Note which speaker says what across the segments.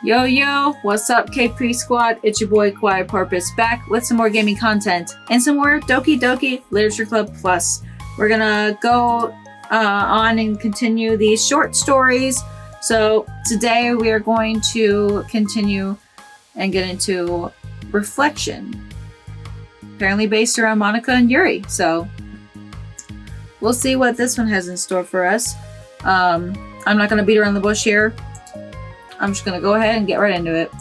Speaker 1: Yo, yo, what's up, K3 Squad? It's your boy, Quiet Porpoise, back with some more gaming content and some more Doki Doki Literature Club Plus. We're gonna go on and continue these short stories. So today we are going to continue and get into Reflection, apparently based around Monika and Yuri. So we'll see what this one has in store for us. I'm not gonna beat around the bush here. I'm just gonna go ahead and get right into it.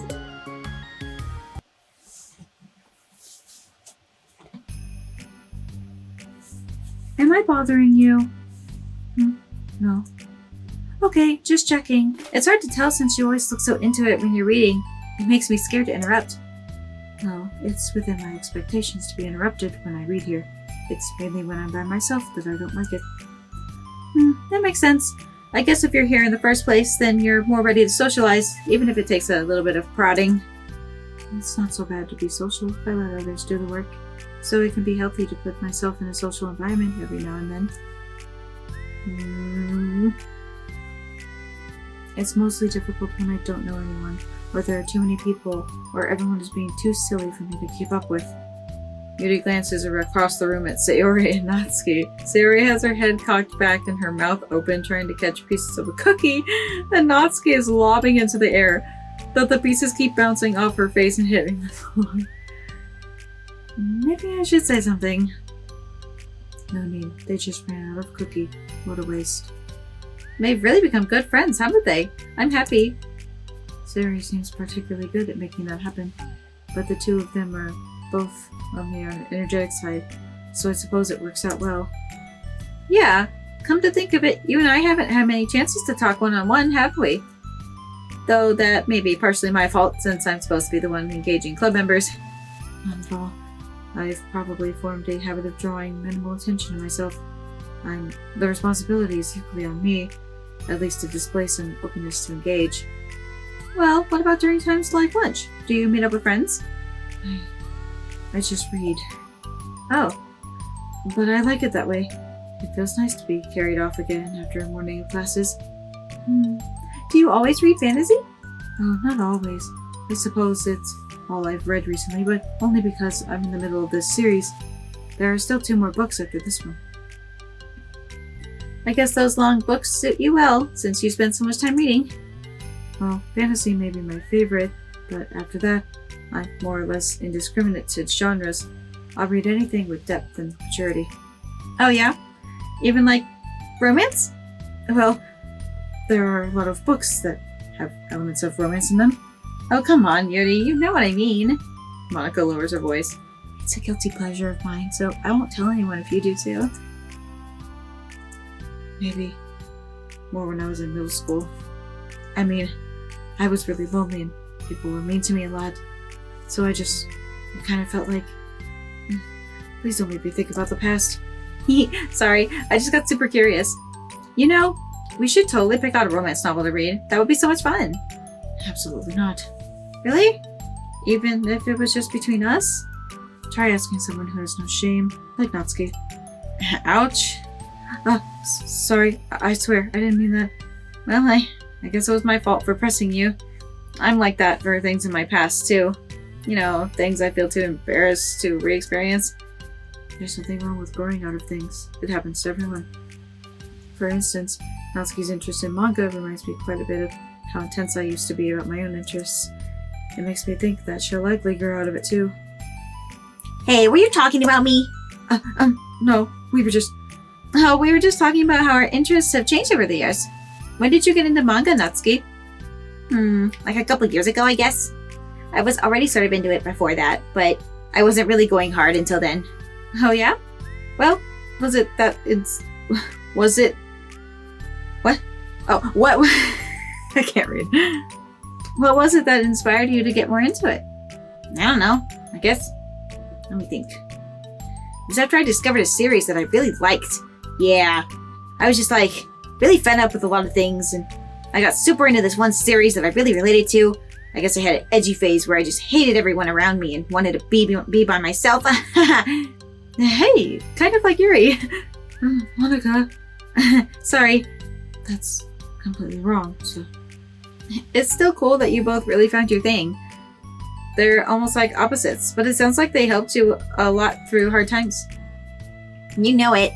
Speaker 1: Am I bothering you? No. Okay, just checking. It's hard to tell since you always look so into it when you're reading. It makes me scared to interrupt. No, it's within my expectations to be interrupted when I read here. It's mainly when I'm by myself that I don't like it. That makes sense. I guess if you're here in the first place, then you're more ready to socialize, even if it takes a little bit of prodding. It's not so bad to be social if I let others do the work, so it can be healthy to put myself in a social environment every now and then. It's mostly difficult when I don't know anyone, or there are too many people, or everyone is being too silly for me to keep up with. Yuri glances across the room at Sayori and Natsuki. Sayori has her head cocked back and her mouth open, trying to catch pieces of a cookie, and Natsuki is lobbing into the air, though the pieces keep bouncing off her face and hitting the floor. Maybe I should say something. No need, they just ran out of cookie. What a waste. They've really become good friends, haven't they? I'm happy. Sayori seems particularly good at making that happen, but the two of them are both on the energetic side, so I suppose it works out well. Yeah, come to think of it, you and I haven't had many chances to talk one-on-one, have we? Though that may be partially my fault, since I'm supposed to be the one engaging club members. Not at all. I've probably formed a habit of drawing minimal attention to myself. The responsibility is equally on me, at least to display some openness to engage. Well, what about during times like lunch? Do you meet up with friends? I just read. Oh, but I like it that way. It feels nice to be carried off again after a morning of classes. Do you always read fantasy? Oh, not always. I suppose it's all I've read recently, but only because I'm in the middle of this series. There are still 2 more books after this one. I guess those long books suit you well, since you spend so much time reading. Well, fantasy may be my favorite, but after that, I'm more or less indiscriminate to genres. I'll read anything with depth and maturity. Oh yeah? Even like romance? Well, there are a lot of books that have elements of romance in them. Oh come on, Yuri, you know what I mean. Monika lowers her voice. It's a guilty pleasure of mine, so I won't tell anyone if you do too. Maybe more when I was in middle school. I mean, I was really lonely and people were mean to me a lot. So I kind of felt like, please don't make me think about the past. Sorry, I just got super curious. You know, we should totally pick out a romance novel to read. That would be so much fun. Absolutely not. Really? Even if it was just between us? Try asking someone who has no shame, like Natsuki. Ouch. Sorry, I swear, I didn't mean that. Well, I guess it was my fault for pressing you. I'm like that for things in my past, too. You know, things I feel too embarrassed to re-experience. There's nothing wrong with growing out of things. It happens to everyone. For instance, Natsuki's interest in manga reminds me quite a bit of how intense I used to be about my own interests. It makes me think that she'll likely grow out of it too. Hey, were you talking about me? No, we were just talking about how our interests have changed over the years. When did you get into manga, Natsuki? Like a couple years ago, I guess. I was already sort of into it before that, but I wasn't really going hard until then. Oh yeah? Well, what? Oh, what? I can't read. What was it that inspired you to get more into it? I don't know. I guess. Let me think. It was after I discovered a series that I really liked. Yeah. I was just really fed up with a lot of things, and I got super into this one series that I really related to. I guess I had an edgy phase where I just hated everyone around me and wanted to be by myself. Hey, kind of like Yuri. Monika. Sorry. That's completely wrong, so It's still cool that you both really found your thing. They're almost like opposites, but it sounds like they helped you a lot through hard times.
Speaker 2: You know it.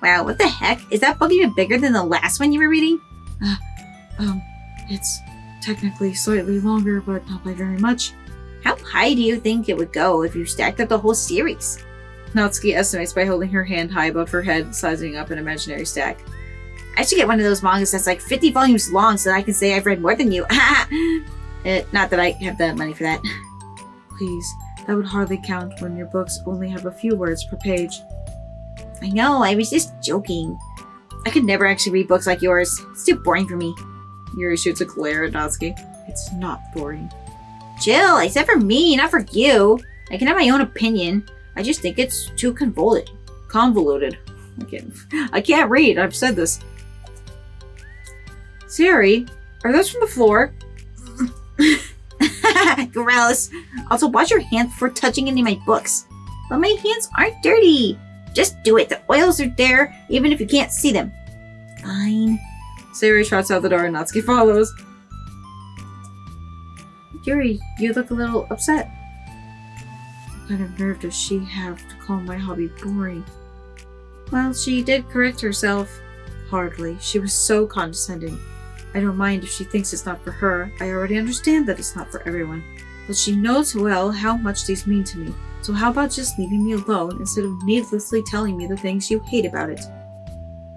Speaker 2: Wow, what the heck? Is that book even bigger than the last one you were reading?
Speaker 1: It's technically slightly longer, but not by very much.
Speaker 2: How high do you think it would go if you stacked up the whole series?
Speaker 1: Natsuki estimates by holding her hand high above her head, sizing up an imaginary stack.
Speaker 2: I should get one of those mangas that's like 50 volumes long so that I can say I've read more than you. Not that I have the money for that.
Speaker 1: Please, that would hardly count when your books only have a few words per page.
Speaker 2: I know, I was just joking. I could never actually read books like yours. It's too boring for me.
Speaker 1: Yuri shoots a glare at Natsuki. It's not boring.
Speaker 2: Chill, I said for me, not for you. I can have my own opinion. I just think it's too convoluted. I can't read, I've said this.
Speaker 1: Siri, are those from the floor?
Speaker 2: Gross. Also, wash your hands before touching any of my books. But my hands aren't dirty. Just do it. The oils are there, even if you can't see them. Fine.
Speaker 1: Siri trots out the door and Natsuki follows.
Speaker 2: Yuri, you look a little upset.
Speaker 1: What kind of nerve does she have to call my hobby boring? Well, she did correct herself. Hardly. She was so condescending. I don't mind if she thinks it's not for her. I already understand that it's not for everyone. But she knows well how much these mean to me. So how about just leaving me alone instead of needlessly telling me the things you hate about it?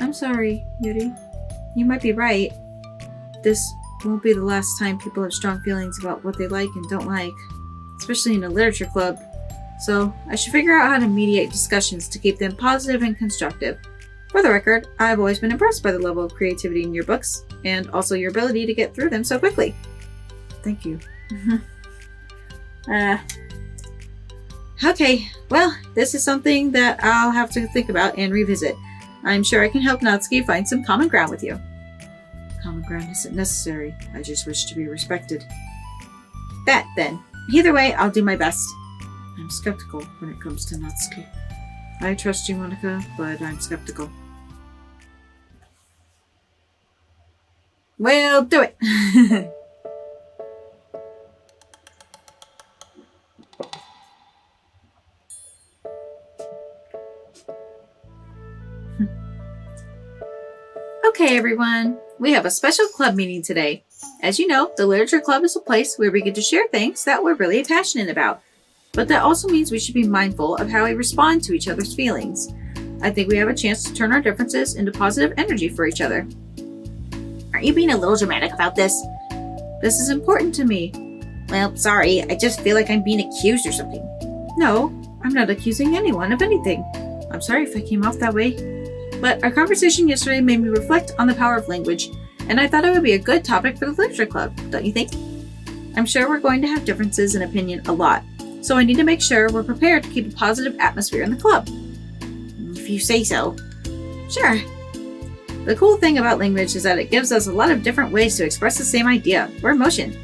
Speaker 1: I'm sorry, Yuri. You might be right. This won't be the last time people have strong feelings about what they like and don't like. Especially in a literature club. So I should figure out how to mediate discussions to keep them positive and constructive. For the record, I've always been impressed by the level of creativity in your books, and also your ability to get through them so quickly. Thank you. Okay, well, this is something that I'll have to think about and revisit. I'm sure I can help Natsuki find some common ground with you. Common ground isn't necessary. I just wish to be respected. That, then. Either way, I'll do my best. I'm skeptical when it comes to Natsuki. I trust you, Monika, but I'm skeptical. We'll do it! Okay, everyone. We have a special club meeting today. As you know, the Literature Club is a place where we get to share things that we're really passionate about. But that also means we should be mindful of how we respond to each other's feelings. I think we have a chance to turn our differences into positive energy for each other.
Speaker 2: Aren't you being a little dramatic about this?
Speaker 1: This is important to me.
Speaker 2: Well, sorry, I just feel like I'm being accused or something.
Speaker 1: No, I'm not accusing anyone of anything. I'm sorry if I came off that way. But our conversation yesterday made me reflect on the power of language, and I thought it would be a good topic for the Literature Club, don't you think? I'm sure we're going to have differences in opinion a lot, so I need to make sure we're prepared to keep a positive atmosphere in the club.
Speaker 2: If you say so.
Speaker 1: Sure. The cool thing about language is that it gives us a lot of different ways to express the same idea or emotion.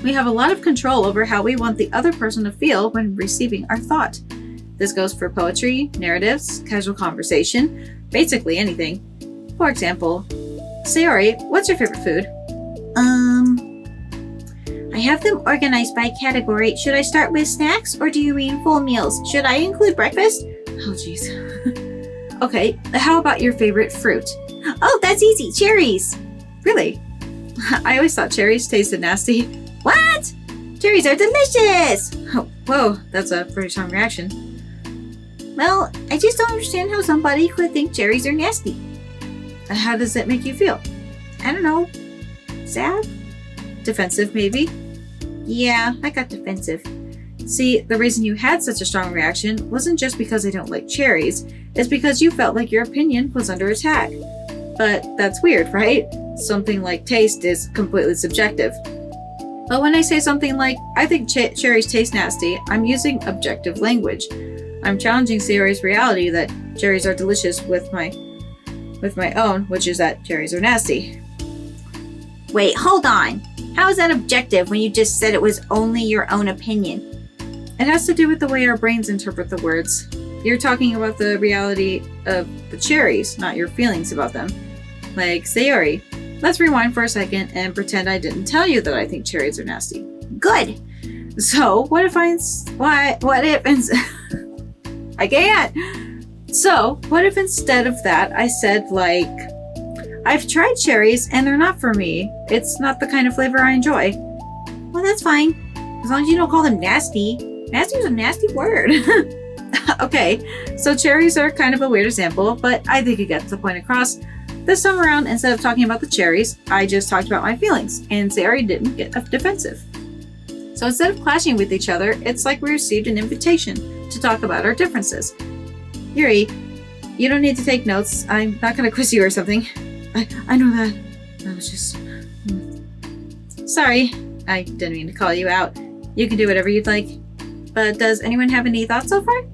Speaker 1: We have a lot of control over how we want the other person to feel when receiving our thought. This goes for poetry, narratives, casual conversation, basically anything. For example, Sayori, what's your favorite food?
Speaker 2: I have them organized by category. Should I start with snacks, or do you mean full meals? Should I include breakfast?
Speaker 1: Oh, jeez. Okay, how about your favorite fruit?
Speaker 2: Oh, that's easy. Cherries.
Speaker 1: Really? I always thought cherries tasted nasty.
Speaker 2: What? Cherries are delicious!
Speaker 1: Oh, whoa, that's a pretty strong reaction.
Speaker 2: Well, I just don't understand how somebody could think cherries are nasty.
Speaker 1: How does it make you feel?
Speaker 2: I don't know. Sad?
Speaker 1: Defensive, maybe?
Speaker 2: Yeah, I got defensive.
Speaker 1: See, the reason you had such a strong reaction wasn't just because I don't like cherries, it's because you felt like your opinion was under attack. But that's weird, right? Something like taste is completely subjective. But when I say something like, I think cherries taste nasty, I'm using objective language. I'm challenging Sayori's reality that cherries are delicious with my own, which is that cherries are nasty.
Speaker 2: Wait, hold on. How is that objective when you just said it was only your own opinion?
Speaker 1: It has to do with the way our brains interpret the words. You're talking about the reality of the cherries, not your feelings about them. Like Sayori, let's rewind for a second and pretend I didn't tell you that I think cherries are nasty.
Speaker 2: Good.
Speaker 1: So, what if I can't. So, what if instead of that, I said, like, I've tried cherries and they're not for me. It's not the kind of flavor I enjoy.
Speaker 2: Well, that's fine. As long as you don't call them nasty. Nasty is a nasty word.
Speaker 1: Okay, so cherries are kind of a weird example, but I think it gets the point across. This time around, instead of talking about the cherries, I just talked about my feelings, and Sayori didn't get defensive. So instead of clashing with each other, it's like we received an invitation to talk about our differences. Yuri, you don't need to take notes. I'm not going to quiz you or something. I know that. I was just... Sorry, I didn't mean to call you out. You can do whatever you'd like. But does anyone have any thoughts so far?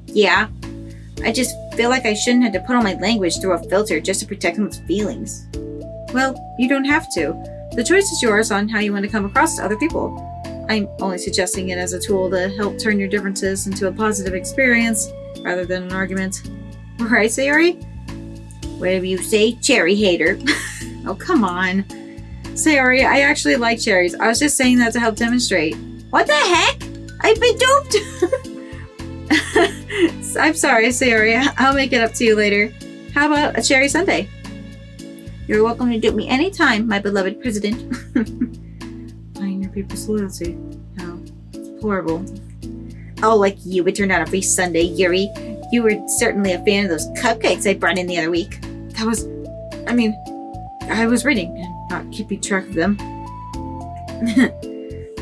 Speaker 2: Yeah. I just feel like I shouldn't have to put all my language through a filter just to protect someone's feelings.
Speaker 1: Well, you don't have to. The choice is yours on how you want to come across to other people. I'm only suggesting it as a tool to help turn your differences into a positive experience rather than an argument. Right, Sayori?
Speaker 2: Whatever you say, cherry hater.
Speaker 1: Oh, come on. Sayori, I actually like cherries. I was just saying that to help demonstrate.
Speaker 2: What the heck? I've been duped!
Speaker 1: I'm sorry, Sayori. I'll make it up to you later. How about a cherry sundae?
Speaker 2: You're welcome to dupe me anytime, my beloved president.
Speaker 1: Playing your people's loyalty. How deplorable.
Speaker 2: Oh, like you would turn down a free sundae, Yuri. You were certainly a fan of those cupcakes I brought in the other week.
Speaker 1: I was reading and not keeping track of them.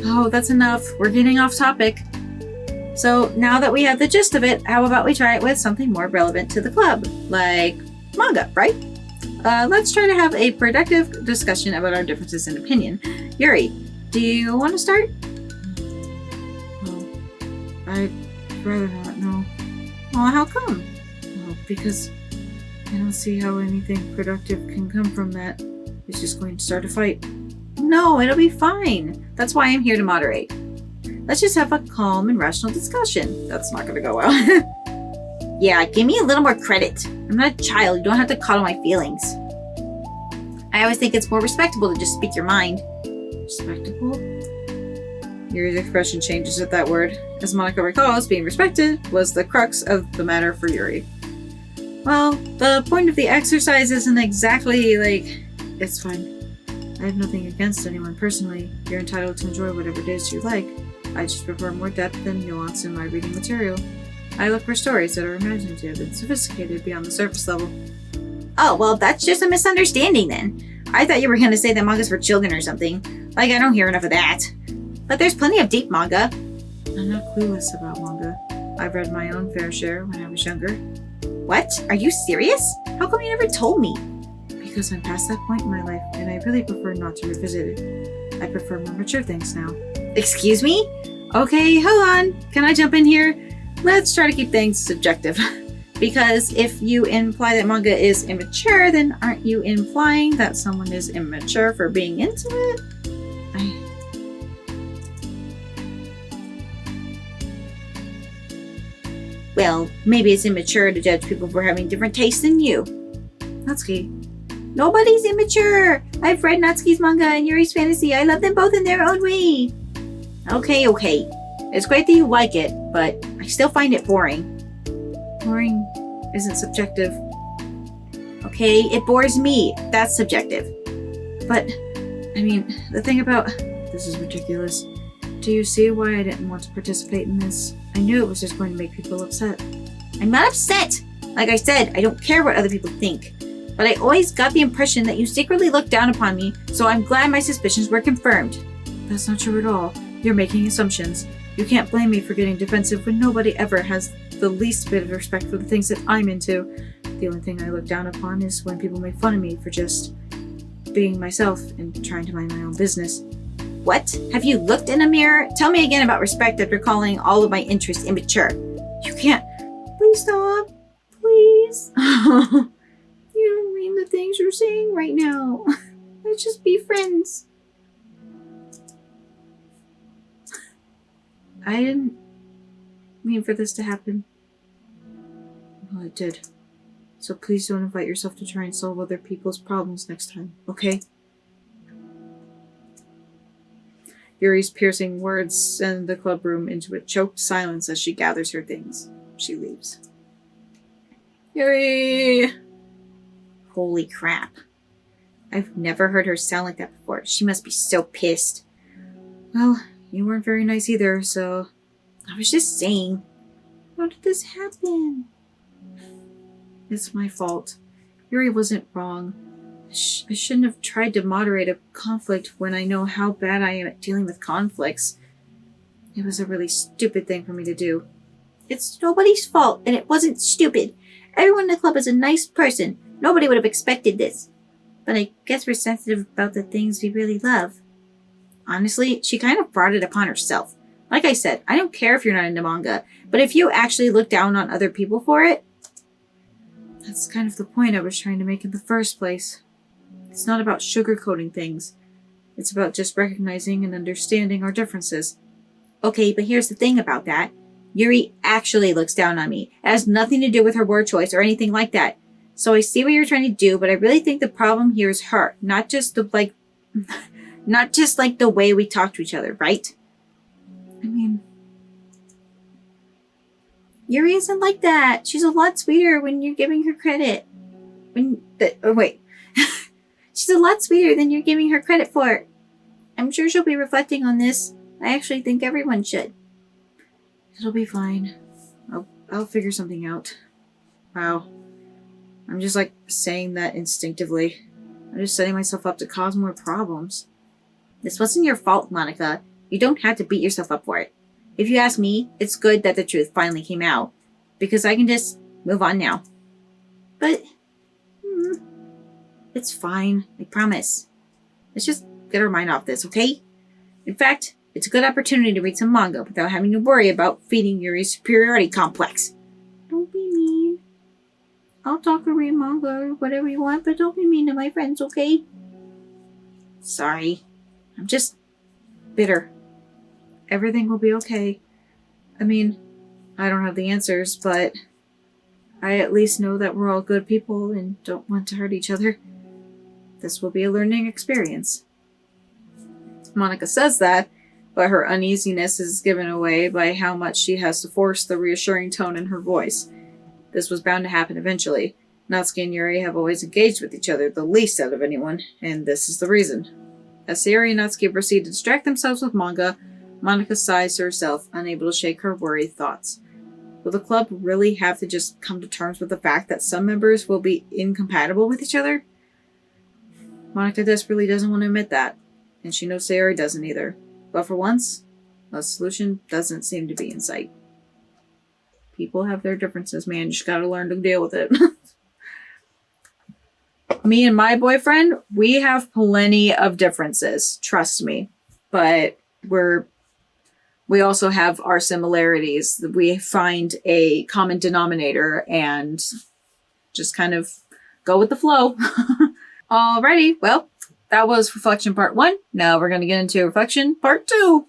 Speaker 1: Oh, that's enough. We're getting off topic. So now that we have the gist of it, how about we try it with something more relevant to the club, like manga, right? Let's try to have a productive discussion about our differences in opinion. Yuri, do you want to start? Well, I'd rather not, no. Well, how come? Well, because I don't see how anything productive can come from that. It's just going to start a fight. No, it'll be fine. That's why I'm here to moderate. Let's just have a calm and rational discussion. That's not going to go well.
Speaker 2: Yeah, give me a little more credit. I'm not a child. You don't have to coddle my feelings. I always think it's more respectable to just speak your mind.
Speaker 1: Respectable? Yuri's expression changes at that word. As Monika recalls, being respected was the crux of the matter for Yuri. Well, the point of the exercise isn't exactly like... It's fine. I have nothing against anyone personally. You're entitled to enjoy whatever it is you like. I just prefer more depth and nuance in my reading material. I look for stories that are imaginative and sophisticated beyond the surface level.
Speaker 2: Oh, well, that's just a misunderstanding then. I thought you were going to say that manga's for children or something. Like, I don't hear enough of that. But there's plenty of deep manga.
Speaker 1: I'm not clueless about manga. I've read my own fair share when I was younger.
Speaker 2: What? Are you serious? How come you never told me?
Speaker 1: Because I'm past that point in my life, and I really prefer not to revisit it. I prefer more mature things now.
Speaker 2: Excuse me?
Speaker 1: Okay, hold on. Can I jump in here? Let's try to keep things subjective. Because if you imply that manga is immature, then aren't you implying that someone is immature for being into it?
Speaker 2: Well, maybe it's immature to judge people for having different tastes than you.
Speaker 1: Natsuki.
Speaker 2: Nobody's immature! I've read Natsuki's manga and Yuri's fantasy. I love them both in their own way. Okay. It's great that you like it, but I still find it boring.
Speaker 1: Boring isn't subjective.
Speaker 2: Okay, it bores me. That's subjective.
Speaker 1: But, I mean, the thing about... This is ridiculous. Do you see why I didn't want to participate in this? I knew it was just going to make people upset.
Speaker 2: I'm not upset! Like I said, I don't care what other people think. But I always got the impression that you secretly looked down upon me, so I'm glad my suspicions were confirmed.
Speaker 1: That's not true at all. You're making assumptions. You can't blame me for getting defensive when nobody ever has the least bit of respect for the things that I'm into. The only thing I look down upon is when people make fun of me for just being myself and trying to mind my own business.
Speaker 2: What? Have you looked in a mirror? Tell me again about respect after calling all of my interests immature.
Speaker 1: You can't. Please stop. Please. You don't mean the things you're saying right now. Let's just be friends. I didn't mean for this to happen. Well, it did. So please don't invite yourself to try and solve other people's problems next time, okay? Yuri's piercing words send the club room into a choked silence as she gathers her things. She leaves. Yuri!
Speaker 2: Holy crap. I've never heard her sound like that before. She must be so pissed.
Speaker 1: Well, you weren't very nice either, so...
Speaker 2: I was just saying.
Speaker 1: How did this happen? It's my fault. Yuri wasn't wrong. I shouldn't have tried to moderate a conflict when I know how bad I am at dealing with conflicts. It was a really stupid thing for me to do.
Speaker 2: It's nobody's fault, and it wasn't stupid. Everyone in the club is a nice person. Nobody would have expected this. But I guess we're sensitive about the things we really love. Honestly, she kind of brought it upon herself. Like I said, I don't care if you're not into manga, but if you actually look down on other people for it...
Speaker 1: That's kind of the point I was trying to make in the first place. It's not about sugarcoating things. It's about just recognizing and understanding our differences.
Speaker 2: Okay, but here's the thing about that. Yuri actually looks down on me. It has nothing to do with her word choice or anything like that. So I see what you're trying to do, but I really think the problem here is her, not just the way we talk to each other, right?
Speaker 1: I mean,
Speaker 2: Yuri isn't like that. She's a lot sweeter when you're giving her credit. She's a lot sweeter than you're giving her credit for. I'm sure she'll be reflecting on this. I actually think everyone should.
Speaker 1: It'll be fine. I'll figure something out. Wow. I'm just saying that instinctively. I'm just setting myself up to cause more problems.
Speaker 2: This wasn't your fault, Monika. You don't have to beat yourself up for it. If you ask me, it's good that the truth finally came out. Because I can just move on now. But... it's fine. I promise. Let's just get our mind off this, okay? In fact, it's a good opportunity to read some manga without having to worry about feeding Yuri's superiority complex.
Speaker 1: Don't be mean. I'll talk or read manga or whatever you want, but don't be mean to my friends, okay?
Speaker 2: Sorry. I'm just bitter.
Speaker 1: Everything will be okay. I mean, I don't have the answers, but I at least know that we're all good people and don't want to hurt each other. This will be a learning experience. Monika says that, but her uneasiness is given away by how much she has to force the reassuring tone in her voice. This was bound to happen eventually. Natsuki and Yuri have always engaged with each other the least out of anyone, and this is the reason. As Yuri and Natsuki proceed to distract themselves with manga, Monika sighs to herself, unable to shake her worried thoughts. Will the club really have to just come to terms with the fact that some members will be incompatible with each other? Monika desperately doesn't want to admit that, and she knows Sayori doesn't either. But for once, a solution doesn't seem to be in sight. People have their differences, man. You just gotta learn to deal with it. Me and my boyfriend, we have plenty of differences. Trust me. But we also have our similarities. We find a common denominator and just kind of go with the flow. Alrighty, well, that was Reflection Part 1. Now we're going to get into Reflection Part 2.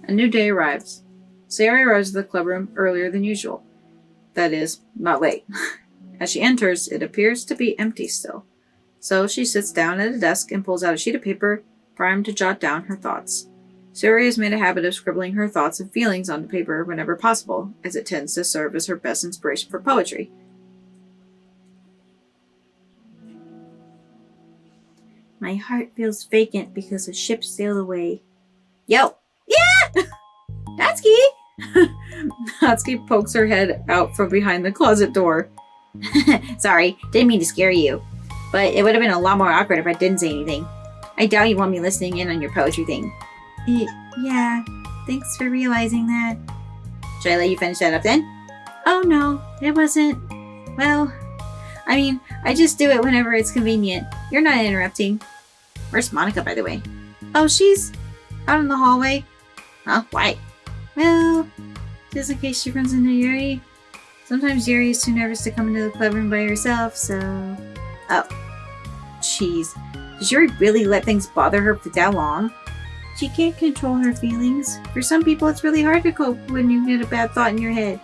Speaker 1: A new day arrives. Sayori arrives at the clubroom earlier than usual. That is, not late. As she enters, it appears to be empty still. So she sits down at a desk and pulls out a sheet of paper, primed to jot down her thoughts. Sayori has made a habit of scribbling her thoughts and feelings onto paper whenever possible, as it tends to serve as her best inspiration for poetry.
Speaker 2: My heart feels vacant because a ship sailed away. Yo! Yeah! Natsuki!
Speaker 1: Natsuki pokes her head out from behind the closet door.
Speaker 2: Sorry, didn't mean to scare you. But it would have been a lot more awkward if I didn't say anything. I doubt you want me listening in on your poetry thing.
Speaker 1: Yeah, thanks for realizing that.
Speaker 2: Should I let you finish that up then?
Speaker 1: Oh no, it wasn't. Well, I mean, I just do it whenever it's convenient. You're not interrupting.
Speaker 2: Where's Monika, by the way?
Speaker 1: Oh, she's out in the hallway.
Speaker 2: Huh? Why?
Speaker 1: Well, just in case she runs into Yuri. Sometimes Yuri is too nervous to come into the club room by herself, so...
Speaker 2: Oh. Jeez. Does Yuri really let things bother her for that long?
Speaker 1: She can't control her feelings. For some people, it's really hard to cope when you get a bad thought in your head.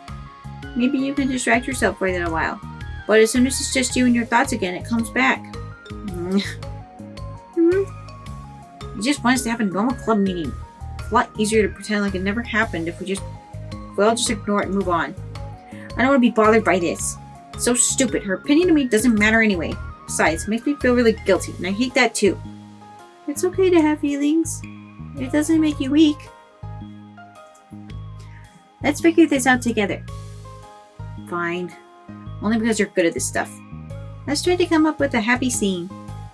Speaker 1: Maybe you can distract yourself for a little while. But as soon as it's just you and your thoughts again, it comes back.
Speaker 2: He just wants to have a normal club meeting. It's a lot easier to pretend like it never happened if we all just ignore it and move on. I don't want to be bothered by this. It's so stupid. Her opinion to me doesn't matter anyway. Besides, it makes me feel really guilty, and I hate that too.
Speaker 1: It's okay to have feelings. It doesn't make you weak.
Speaker 2: Let's figure this out together. Fine. Only because you're good at this stuff. Let's try to come up with a happy scene.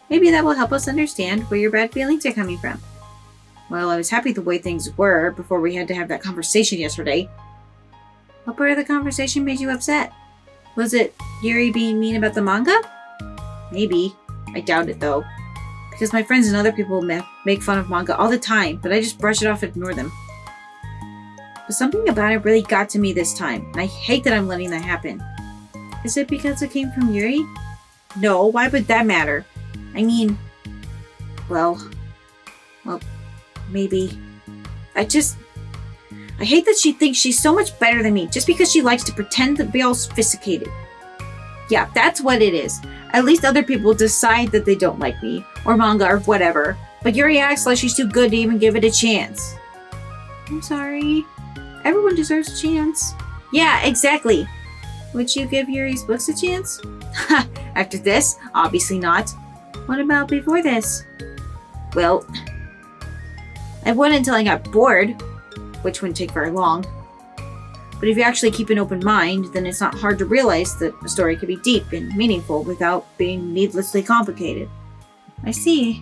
Speaker 2: Maybe that will help us understand where your bad feelings are coming from. Well, I was happy the way things were before we had to have that conversation yesterday.
Speaker 1: What part of the conversation made you upset?
Speaker 2: Was it Yuri being mean about the manga? Maybe. I doubt it though. Because my friends and other people make fun of manga all the time, but I just brush it off and ignore them. But something about it really got to me this time, and I hate that I'm letting that happen.
Speaker 1: Is it because it came from Yuri?
Speaker 2: No, why would that matter? I mean, well, maybe. I hate that she thinks she's so much better than me just because she likes to pretend to be all sophisticated. Yeah, that's what it is. At least other people decide that they don't like me, or manga, or whatever. But Yuri acts like she's too good to even give it a chance.
Speaker 1: I'm sorry. Everyone deserves a chance.
Speaker 2: Yeah, exactly.
Speaker 1: Would you give Yuri's books a chance?
Speaker 2: After this, obviously not.
Speaker 1: What about before this?
Speaker 2: Well, I would until I got bored, which wouldn't take very long. But if you actually keep an open mind, then it's not hard to realize that a story can be deep and meaningful without being needlessly complicated.
Speaker 1: I see.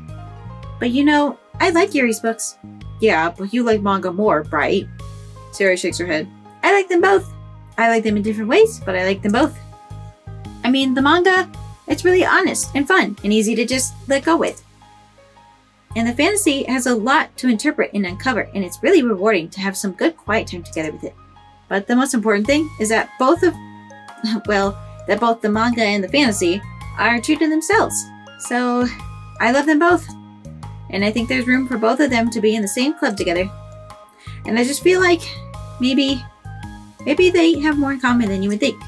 Speaker 1: But you know, I like Yuri's books.
Speaker 2: Yeah, but you like manga more, right? Sarah shakes her head.
Speaker 1: I like them both. I like them in different ways, but I like them both. I mean, the manga, it's really honest and fun and easy to just let go with. And the fantasy has a lot to interpret and uncover, and it's really rewarding to have some good quiet time together with it. But the most important thing is that both the manga and the fantasy are true to themselves. So, I love them both. And I think there's room for both of them to be in the same club together. And I just feel like maybe they have more in common than you would think.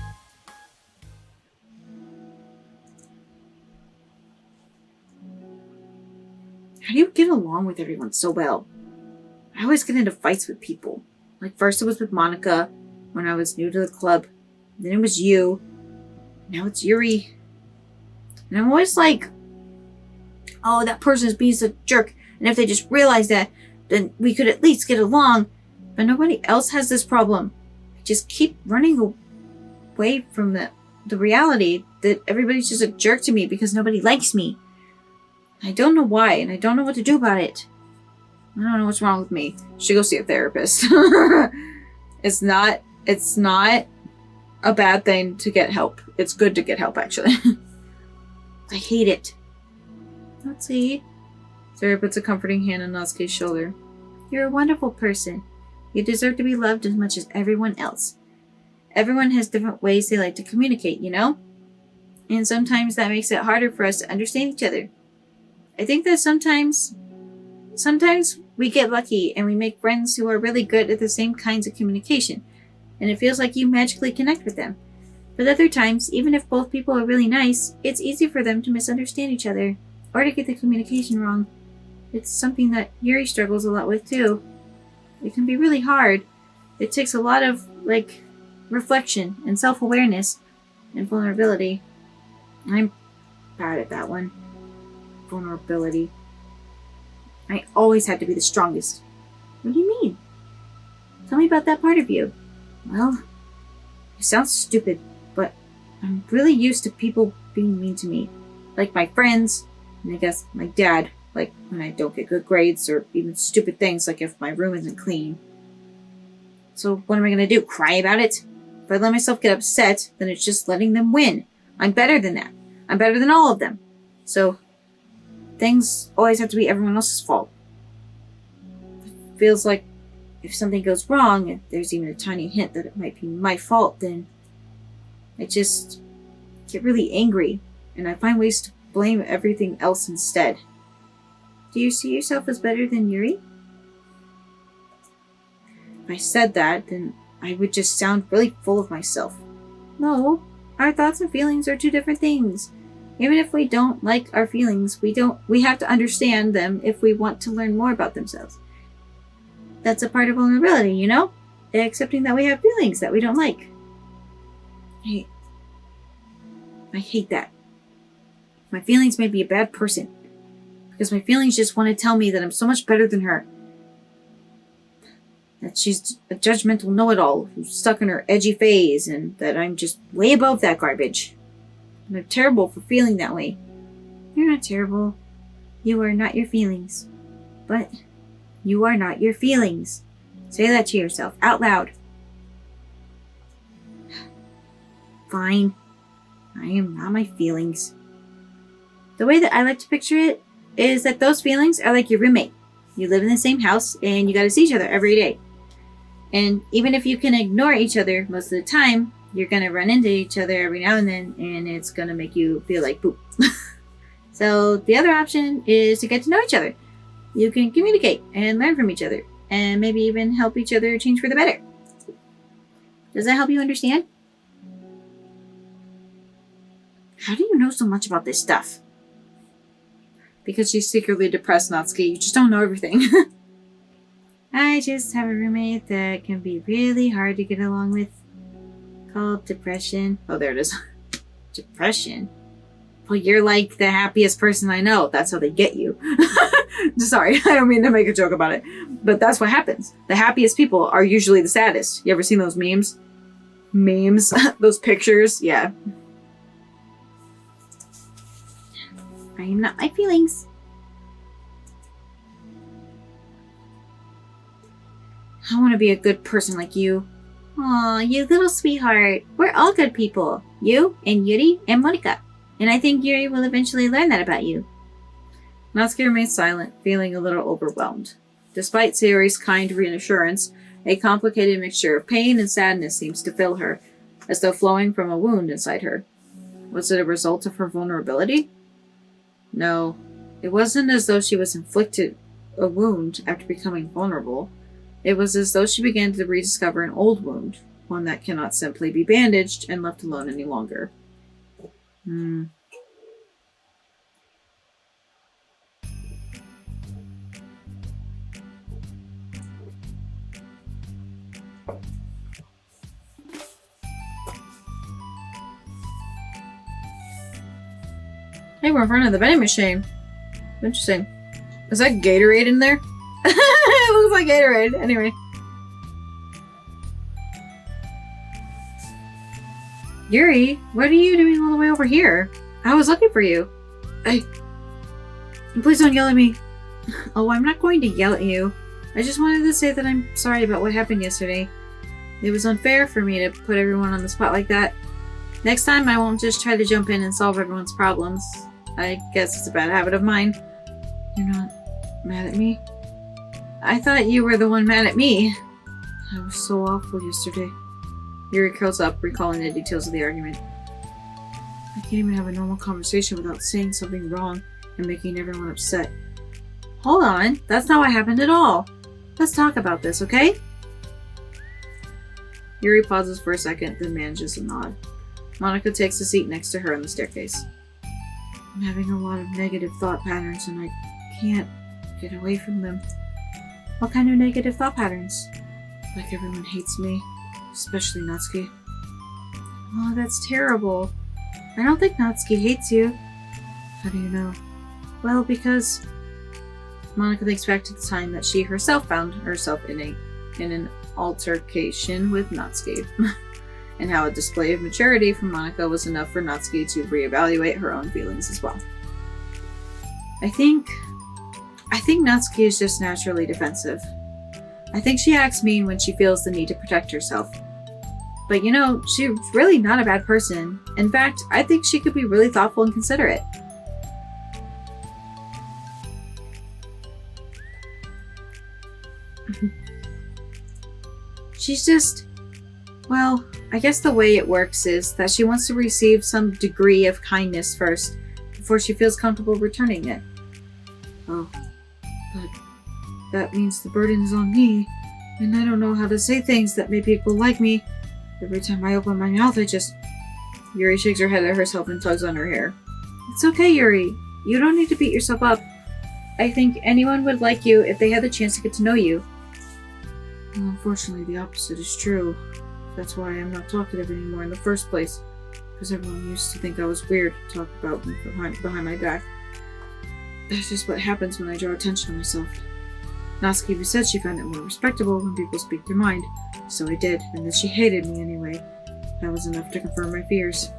Speaker 2: How do you get along with everyone so well? I always get into fights with people. Like first it was with Monika when I was new to the club. Then it was you. Now it's Yuri. And I'm always like, oh, that person is being such a jerk. And if they just realize that, then we could at least get along. But nobody else has this problem. I just keep running away from the reality that everybody's just a jerk to me because nobody likes me. I don't know why, and I don't know what to do about it. I don't know what's wrong with me. Should go see a therapist. It's not a bad thing to get help. It's good to get help, actually. I hate it.
Speaker 1: Let's see.
Speaker 2: Sarah puts a comforting hand on Natsuki's shoulder.
Speaker 1: You're a wonderful person. You deserve to be loved as much as everyone else. Everyone has different ways they like to communicate, you know? And sometimes that makes it harder for us to understand each other. I think that sometimes we get lucky and we make friends who are really good at the same kinds of communication, and it feels like you magically connect with them. But other times, even if both people are really nice, it's easy for them to misunderstand each other or to get the communication wrong. It's something that Yuri struggles a lot with too. It can be really hard. It takes a lot of, reflection and self-awareness and vulnerability. I'm bad at that one. Vulnerability. I always had to be the strongest. What do you mean? Tell me about that part of you.
Speaker 2: Well, it sounds stupid, but I'm really used to people being mean to me. Like my friends, and I guess my dad, like when I don't get good grades, or even stupid things like if my room isn't clean. So what am I gonna do? Cry about it? If I let myself get upset, then it's just letting them win. I'm better than that. I'm better than all of them. So things always have to be everyone else's fault. It feels like if something goes wrong, if there's even a tiny hint that it might be my fault, then I just get really angry and I find ways to blame everything else instead. Do you see yourself as better than Yuri?
Speaker 1: If I said that, then I would just sound really full of myself.
Speaker 2: No, our thoughts and feelings are two different things. Even if we don't like our feelings, we have to understand them if we want to learn more about themselves. That's a part of vulnerability, you know? Accepting that we have feelings that we don't like.
Speaker 1: I hate that. My feelings made me a bad person. Because my feelings just want to tell me that I'm so much better than her. That she's a judgmental know-it-all who's stuck in her edgy phase, and that I'm just way above that garbage. And I'm terrible for feeling that way.
Speaker 2: You're not terrible. You are not your feelings. But you are not your feelings. Say that to yourself out loud.
Speaker 1: Fine. I am not my feelings.
Speaker 2: The way that I like to picture it is that those feelings are like your roommate. You live in the same house and you gotta see each other every day. And even if you can ignore each other most of the time, you're gonna run into each other every now and then, and it's gonna make you feel like poop. So the other option is to get to know each other. You can communicate and learn from each other, and maybe even help each other change for the better. Does that help you understand?
Speaker 1: How do you know so much about this stuff? Because she's secretly depressed, Natsuki. You just don't know everything.
Speaker 2: I just have a roommate that can be really hard to get along with. Called depression.
Speaker 1: Oh, there it is. Depression? Well, you're like the happiest person I know. That's how they get you. Sorry, I don't mean to make a joke about it. But that's what happens. The happiest people are usually the saddest. You ever seen those memes? Memes? Those pictures? Yeah.
Speaker 2: I am not my feelings.
Speaker 1: I want to be a good person like you.
Speaker 2: Aw, you little sweetheart. We're all good people. You and Yuri and Monika. And I think Yuri will eventually learn that about you.
Speaker 1: Natsuki remains silent, feeling a little overwhelmed. Despite Sayori's kind reassurance, a complicated mixture of pain and sadness seems to fill her, as though flowing from a wound inside her. Was it a result of her vulnerability? No, it wasn't as though she was inflicted a wound after becoming vulnerable. It was as though she began to rediscover an old wound, one that cannot simply be bandaged and left alone any longer. Hey, we're in front of the vending machine. Interesting. Is that Gatorade in there? It looks like Gatorade. Anyway. Yuri, what are you doing all the way over here? I was looking for you. Please don't yell at me. Oh, I'm not going to yell at you. I just wanted to say that I'm sorry about what happened yesterday. It was unfair for me to put everyone on the spot like that. Next time, I won't just try to jump in and solve everyone's problems. I guess it's a bad habit of mine. You're not mad at me? I thought you were the one mad at me. I was so awful yesterday. Yuri curls up, recalling the details of the argument. I can't even have a normal conversation without saying something wrong and making everyone upset. Hold on, that's not what happened at all. Let's talk about this, okay? Yuri pauses for a second, then manages a nod. Monika takes a seat next to her on the staircase. I'm having a lot of negative thought patterns and I can't get away from them.
Speaker 2: What kind of negative thought patterns?
Speaker 1: Like everyone hates me, especially Natsuki.
Speaker 2: Oh, that's terrible. I don't think Natsuki hates you.
Speaker 1: How do you know?
Speaker 2: Well, because...
Speaker 1: Monika thinks back to the time that she herself found herself in an altercation with Natsuki, and how a display of maturity from Monika was enough for Natsuki to reevaluate her own feelings as well. I think Natsuki is just naturally defensive. I think she acts mean when she feels the need to protect herself. But you know, she's really not a bad person. In fact, I think she could be really thoughtful and considerate. She's just... Well, I guess the way it works is that she wants to receive some degree of kindness first, before she feels comfortable returning it. Oh, But that means the burden is on me, and I don't know how to say things that make people like me. Every time I open my mouth, I just... Yuri shakes her head at herself and tugs on her hair. It's okay, Yuri. You don't need to beat yourself up. I think anyone would like you if they had the chance to get to know you. Well, unfortunately, the opposite is true. That's why I'm not talkative anymore in the first place. Because everyone used to think I was weird to talk about me behind my back. That's just what happens when I draw attention to myself. Natsuki said she found it more respectable when people speak their mind, so I did, and then she hated me anyway. That was enough to confirm my fears.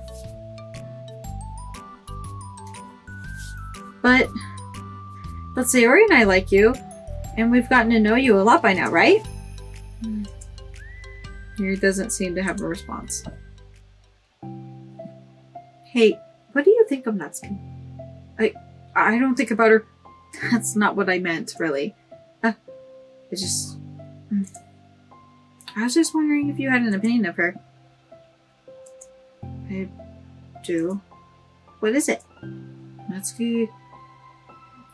Speaker 1: But Sayori and I like you, and we've gotten to know you a lot by now, right? Yuri doesn't seem to have a response. Hey, what do you think of Natsuki? I don't think about her. That's not what I meant, really. I was just wondering if you had an opinion of her. I do. What is it? Natsuki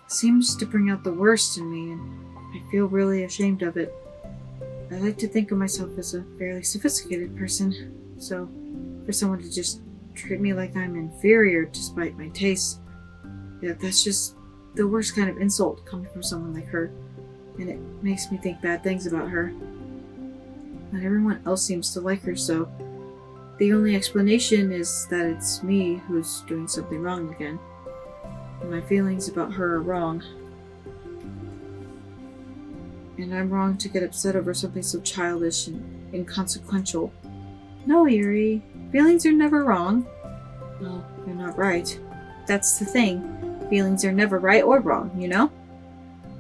Speaker 1: seems to bring out the worst in me, and I feel really ashamed of it. I like to think of myself as a fairly sophisticated person, so for someone to just treat me like I'm inferior despite my tastes, yeah, that's just the worst kind of insult coming from someone like her, and it makes me think bad things about her. But everyone else seems to like her, so the only explanation is that it's me who's doing something wrong again. And my feelings about her are wrong. And I'm wrong to get upset over something so childish and inconsequential. No, Yuri. Feelings are never wrong. Well, they're not right. That's the thing. Feelings are never right or wrong, you know?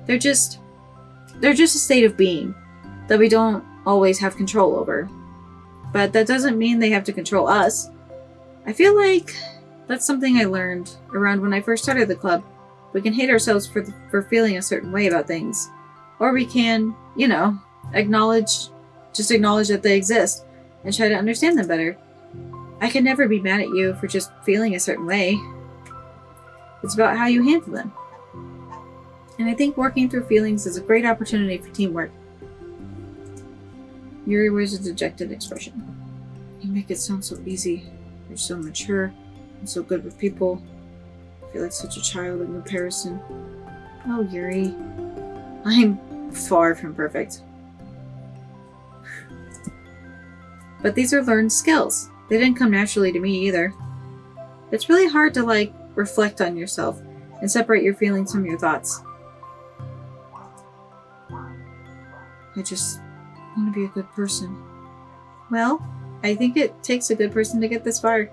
Speaker 1: They're just a state of being that we don't always have control over. But that doesn't mean they have to control us. I feel like that's something I learned around when I first started the club. We can hate ourselves for feeling a certain way about things. Or we can, acknowledge that they exist and try to understand them better. I can never be mad at you for just feeling a certain way. It's about how you handle them. And I think working through feelings is a great opportunity for teamwork. Yuri wears a dejected expression. You make it sound so easy. You're so mature and so good with people. I feel like such a child in comparison. Oh, Yuri. I'm far from perfect. But these are learned skills. They didn't come naturally to me either. It's really hard to, reflect on yourself and separate your feelings from your thoughts. I just want to be a good person. Well, I think it takes a good person to get this far.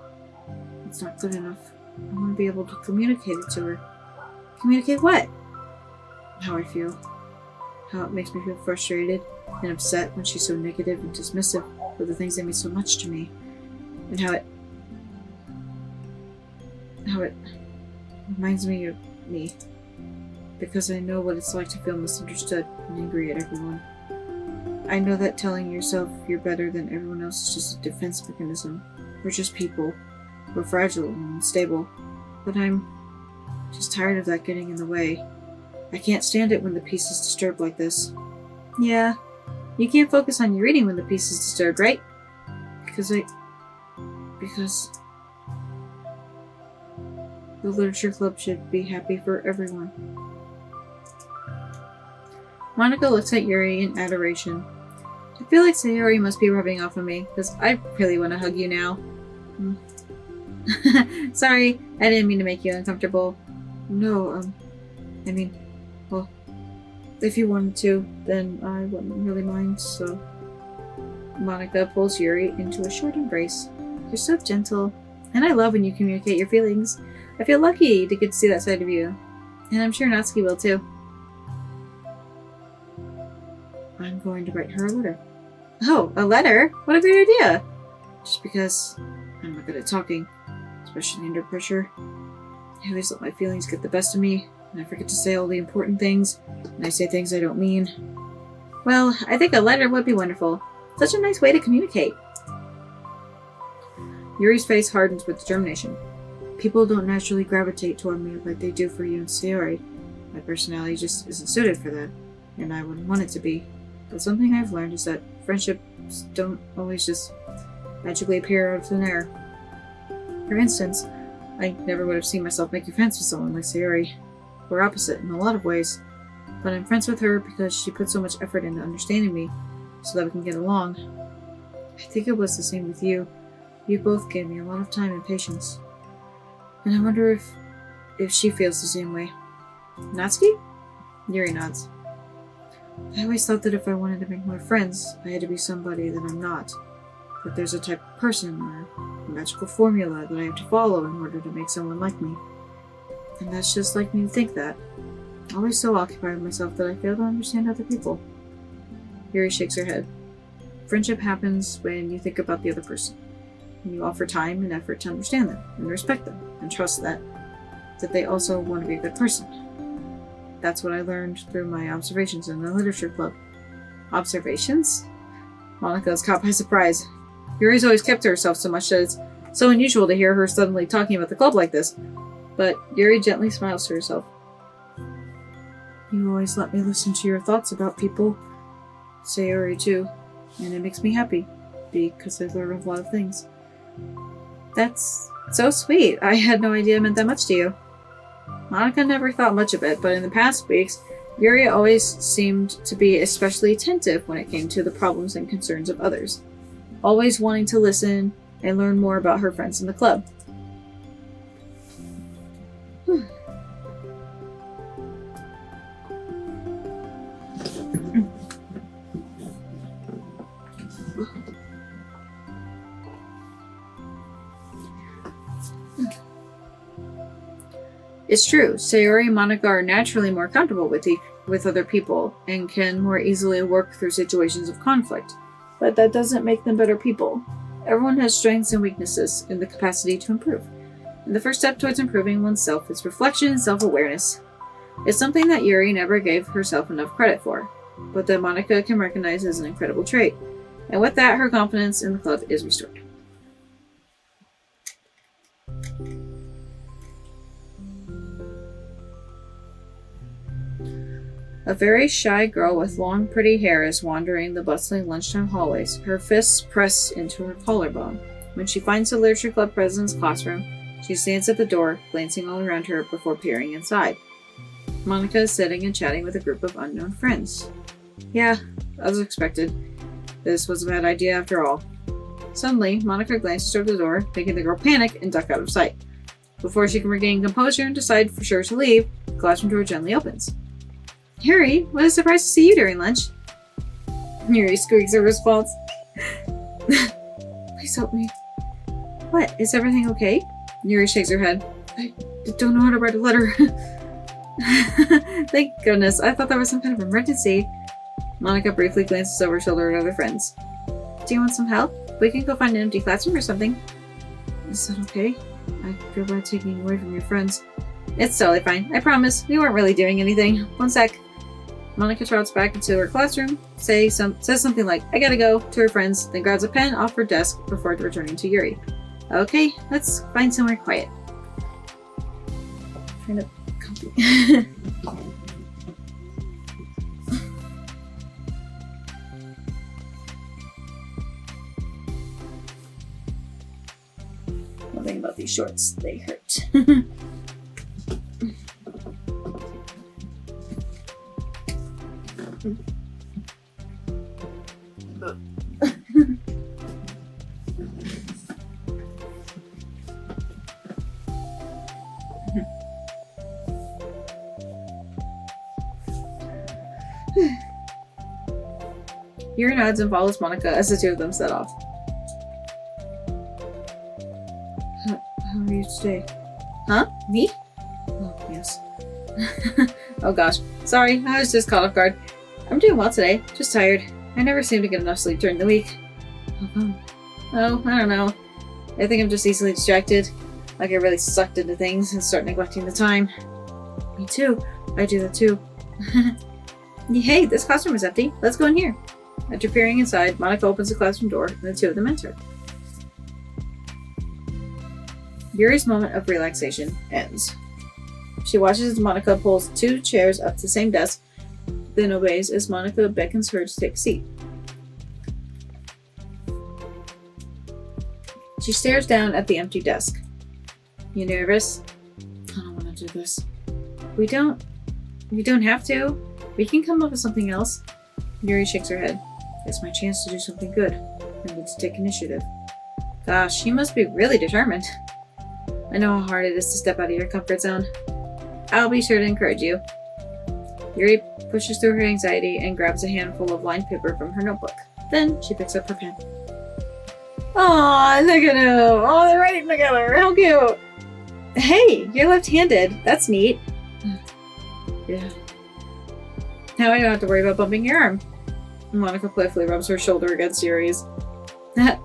Speaker 1: It's not good enough. I want to be able to communicate it to her. Communicate what? How I feel. How it makes me feel frustrated and upset when she's so negative and dismissive for the things that mean so much to me. And how it reminds me of me. Because I know what it's like to feel misunderstood and angry at everyone. I know that telling yourself you're better than everyone else is just a defense mechanism. We're just people. We're fragile and unstable. But I'm just tired of that getting in the way. I can't stand it when the peace is disturbed like this. Yeah, you can't focus on your reading when the peace is disturbed, right? Because the literature club should be happy for everyone. Monika looks at Yuri in adoration. I feel like Sayori must be rubbing off on me, because I really want to hug you now. Sorry, I didn't mean to make you uncomfortable. No, well, if you wanted to, then I wouldn't really mind, so... Monika pulls Yuri into a short embrace. You're so gentle, and I love when you communicate your feelings. I feel lucky to get to see that side of you, and I'm sure Natsuki will too. I'm going to write her a letter. Oh, a letter? What a great idea! Just because I'm not good at talking, especially under pressure. I always let my feelings get the best of me, and I forget to say all the important things, and I say things I don't mean. Well, I think a letter would be wonderful. Such a nice way to communicate. Yuri's face hardens with determination. People don't naturally gravitate toward me like they do for you and Sayori. My personality just isn't suited for that, and I wouldn't want it to be. But something I've learned is that friendships don't always just magically appear out of thin air. For instance, I never would have seen myself making friends with someone like Sayori. We're opposite in a lot of ways, but I'm friends with her because she put so much effort into understanding me so that we can get along. I think it was the same with you. You both gave me a lot of time and patience. And I wonder if she feels the same way. Natsuki? Yuri nods. I always thought that if I wanted to make more friends, I had to be somebody that I'm not. That there's a type of person or a magical formula that I have to follow in order to make someone like me. And that's just like me to think that. Always so occupied with myself that I fail to understand other people. Yuri shakes her head. Friendship happens when you think about the other person. And you offer time and effort to understand them, and respect them, and trust that they also want to be a good person. That's what I learned through my observations in the literature club. Observations? Monika is caught by surprise. Yuri's always kept to herself so much that it's so unusual to hear her suddenly talking about the club like this. But Yuri gently smiles to herself. You always let me listen to your thoughts about people. Sayori too. And it makes me happy, because I learn a lot of things. That's so sweet. I had no idea it meant that much to you. Monika never thought much of it, but in the past weeks, Yuri always seemed to be especially attentive when it came to the problems and concerns of others, always wanting to listen and learn more about her friends in the club. It's true, Sayori and Monika are naturally more comfortable with other people and can more easily work through situations of conflict, but that doesn't make them better people. Everyone has strengths and weaknesses and the capacity to improve. And the first step towards improving oneself is reflection and self-awareness. It's something that Yuri never gave herself enough credit for, but that Monika can recognize as an incredible trait. And with that, her confidence in the club is restored. A very shy girl with long, pretty hair is wandering the bustling lunchtime hallways, her fists pressed into her collarbone. When she finds the literature club president's classroom, she stands at the door, glancing all around her before peering inside. Monika is sitting and chatting with a group of unknown friends. Yeah, as expected. This was a bad idea after all. Suddenly, Monika glances toward the door, making the girl panic and duck out of sight. Before she can regain composure and decide for sure to leave, the classroom door gently opens. Yuri, what a surprise to see you during lunch. Yuri squeaks in response. Please help me. What, is everything okay? Yuri shakes her head. I don't know how to write a letter. Thank goodness, I thought that was some kind of emergency. Monika briefly glances over her shoulder at other friends. Do you want some help? We can go find an empty classroom or something. Is that okay? I feel bad taking you away from your friends. It's totally fine. I promise. We weren't really doing anything. One sec. Monika trots back into her classroom, says something like, I gotta go, to her friends, then grabs a pen off her desk before returning to Yuri. Okay, let's find somewhere quiet. Kind of comfy. One thing about these shorts, they hurt. Yuri nods and follows Monika as the two of them set off. How are you today? Huh? Me? Oh, yes. Oh gosh. Sorry, I was just caught off guard. I'm doing well today, just tired. I never seem to get enough sleep during the week. How come? Oh, I don't know. I think I'm just easily distracted. I get really sucked into things and start neglecting the time. Me too. I do that too. Hey, this classroom is empty. Let's go in here. After peering inside, Monika opens the classroom door and the two of them enter. Yuri's moment of relaxation ends. She watches as Monika pulls 2 chairs up to the same desk, then obeys as Monika beckons her to take a seat. She stares down at the empty desk. You nervous? I don't want to do this. We don't have to. We can come up with something else. Yuri shakes her head. It's my chance to do something good. I need to take initiative. Gosh, she must be really determined. I know how hard it is to step out of your comfort zone. I'll be sure to encourage you. Yuri pushes through her anxiety and grabs a handful of lined paper from her notebook. Then she picks up her pen. Aw, look at them! Oh, they're writing together! How cute! Hey, you're left-handed. That's neat. Yeah. Now I don't have to worry about bumping your arm. Monika playfully rubs her shoulder against Yuri's.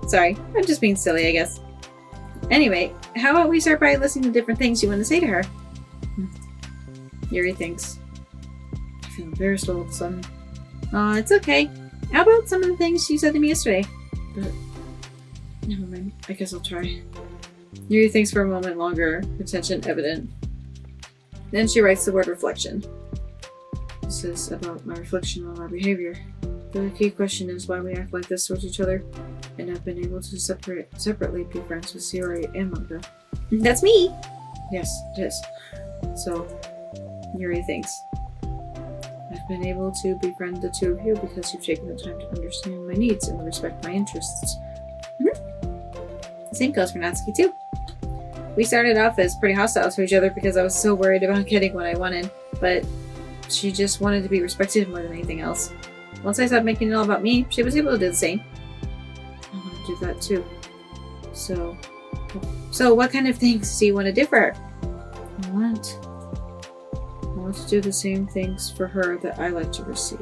Speaker 1: Sorry, I'm just being silly, I guess. Anyway, how about we start by listening to different things you want to say to her? Yuri thinks. I feel embarrassed all of a sudden. Aw, it's okay. How about some of the things you said to me yesterday? But never mind. I guess I'll try. Yuri thinks for a moment longer, her tension evident. Then she writes the word reflection. This is about my reflection on our behavior. The key question is why we act like this towards each other, and I've been able to separately be friends with Yuri and Monika.
Speaker 2: That's me!
Speaker 1: Yes, it is. So, Yuri thinks. I've been able to befriend the 2 of you because you've taken the time to understand my needs and respect my interests.
Speaker 2: Mm-hmm. Same goes for Natsuki too. We started off as pretty hostile to each other because I was so worried about getting what I wanted, but she just wanted to be respected more than anything else. Once I stopped making it all about me, she was able to do the same. I want to do that too. So what kind of things do you want to do for her?
Speaker 1: I want to do the same things for her that I like to receive.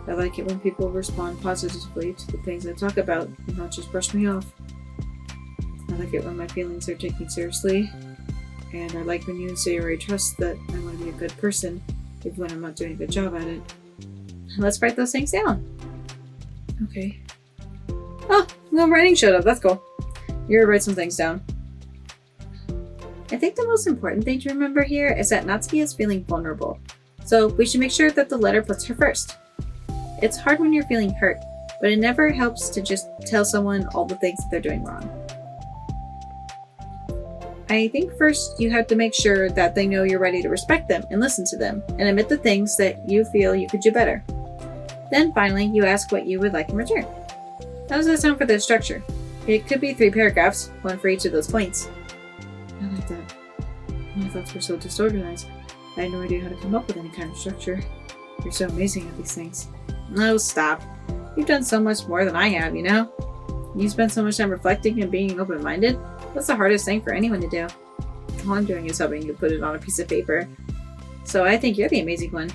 Speaker 1: I like it when people respond positively to the things I talk about and not just brush me off. I like it when my feelings are taken seriously, and I like when you and Sayori trust that I want to be a good person, even when I'm not doing a good job at it.
Speaker 2: Let's write those things down.
Speaker 1: Okay.
Speaker 2: Oh, little writing showed up. That's cool. You're gonna write some things down. I think the most important thing to remember here is that Natsuki is feeling vulnerable, so we should make sure that the letter puts her first. It's hard when you're feeling hurt, but it never helps to just tell someone all the things that they're doing wrong. I think first you have to make sure that they know you're ready to respect them and listen to them and admit the things that you feel you could do better. Then finally, you ask what you would like in return. How does that sound for the structure? It could be 3 paragraphs, 1 for each of those points.
Speaker 1: I like that. My thoughts were so disorganized. I had no idea how to come up with any kind of structure. You're so amazing at these things.
Speaker 2: No, stop. You've done so much more than I have, you know? You spend so much time reflecting and being open-minded. That's the hardest thing for anyone to do. All I'm doing is helping you put it on a piece of paper. So I think you're the amazing one.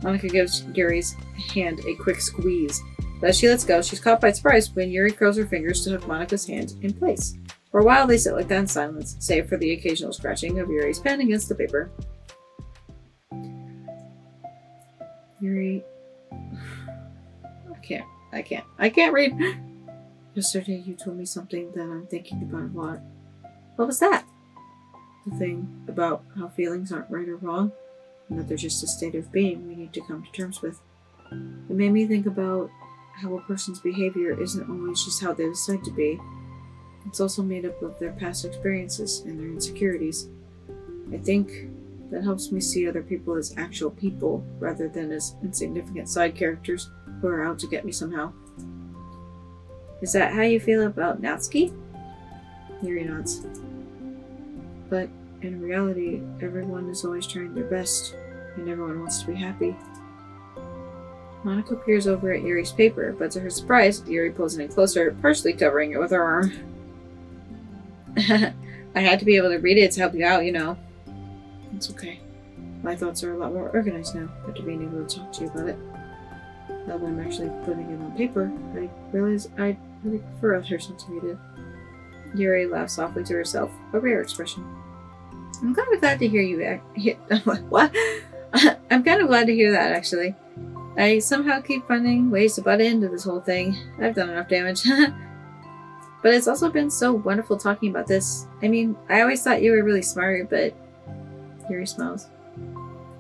Speaker 1: Monika gives Yuri's hand a quick squeeze. But as she lets go, she's caught by surprise when Yuri curls her fingers to hook Monika's hand in place. For a while, they sit like that in silence, save for the occasional scratching of Yuri's pen against the paper. Yuri... I can't read. Yesterday, you told me something that I'm thinking about a lot.
Speaker 2: What was that?
Speaker 1: The thing about how feelings aren't right or wrong, and that they're just a state of being we need to come to terms with. It made me think about how a person's behavior isn't always just how they decide to be. It's also made up of their past experiences and their insecurities. I think that helps me see other people as actual people, rather than as insignificant side characters who are out to get me somehow.
Speaker 2: Is that how you feel about Natsuki?
Speaker 1: Yuri nods. But in reality, everyone is always trying their best, and everyone wants to be happy. Monika peers over at Yuri's paper, but to her surprise, Yuri pulls it in closer, partially covering it with her arm.
Speaker 2: I had to be able to read it to help you out, you know.
Speaker 1: It's okay. My thoughts are a lot more organized now after being able to talk to you about it. Now that I'm actually putting it on paper, I realize I'd really prefer others not to read it.
Speaker 2: Yuri laughs softly to herself, a rare expression. I'm kind of glad to hear you what? I'm kind of glad to hear that, actually. I somehow keep finding ways to butt into this whole thing. I've done enough damage. But it's also been so wonderful talking about this. I mean, I always thought you were really smart, but
Speaker 1: Yuri smiles.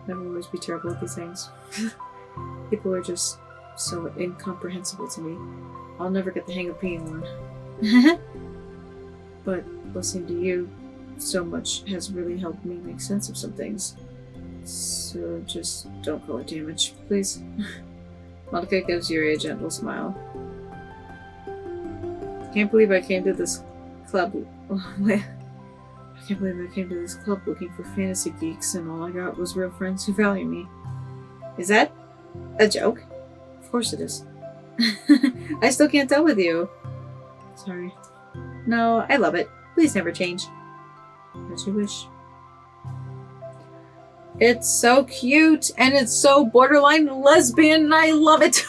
Speaker 1: I will always be terrible at these things. People are just so incomprehensible to me. I'll never get the hang of being one. But listening to you so much has really helped me make sense of some things. So just don't call it damage, please. Monika gives Yuri a gentle smile. Can't believe I came to this club. I can't believe I came to this club looking for fantasy geeks and all I got was real friends who value me. Is that a joke? Of course it is. I still can't tell with you. Sorry. No, I love it. Please never change. As you wish. It's so cute and it's so borderline lesbian and I love it.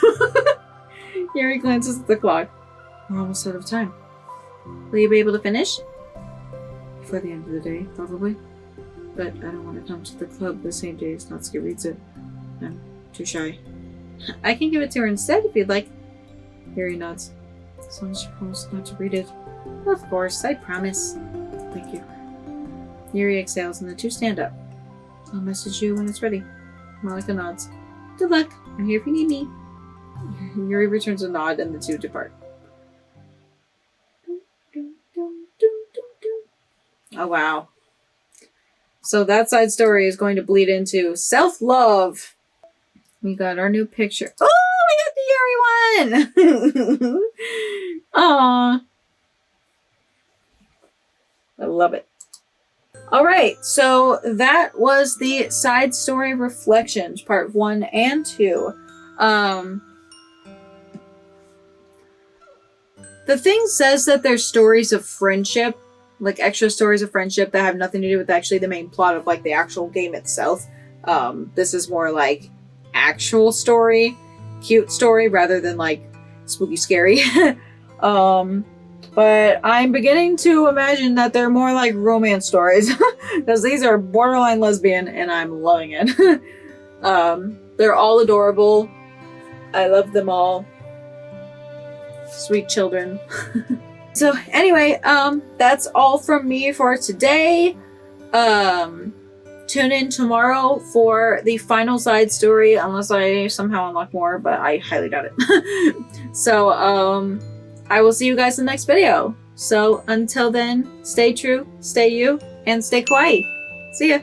Speaker 1: Yuri glances at the clock. We're almost out of time. Will you be able to finish? Before the end of the day, probably. But I don't want to come to the club the same day as Natsuki reads it. I'm too shy. I can give it to her instead if you'd like. Yuri nods. As long as you promise not to read it. Of course, I promise. Thank you. Yuri exhales and the two stand up. I'll message you when it's ready. Monika nods. Good luck. I'm here if you need me. Yuri returns a nod and the two depart. Oh, wow. So that side story is going to bleed into self-love. We got our new picture. Oh, we got the Yuri one! Aww. I love it. Alright, so that was the side story reflections, part 1 and 2. The thing says that there's stories of friendship, like extra stories of friendship that have nothing to do with actually the main plot of like the actual game itself. This is more like actual story, cute story, rather than like spooky scary. But I'm beginning to imagine that they're more like romance stories because these are borderline lesbian and I'm loving it. They're all adorable. I love them all. Sweet children. So anyway, that's all from me for today. Tune in tomorrow for the final side story, unless I somehow unlock more, but I highly doubt it. So, I will see you guys in the next video. So until then, stay true, stay you, and stay kawaii. See ya!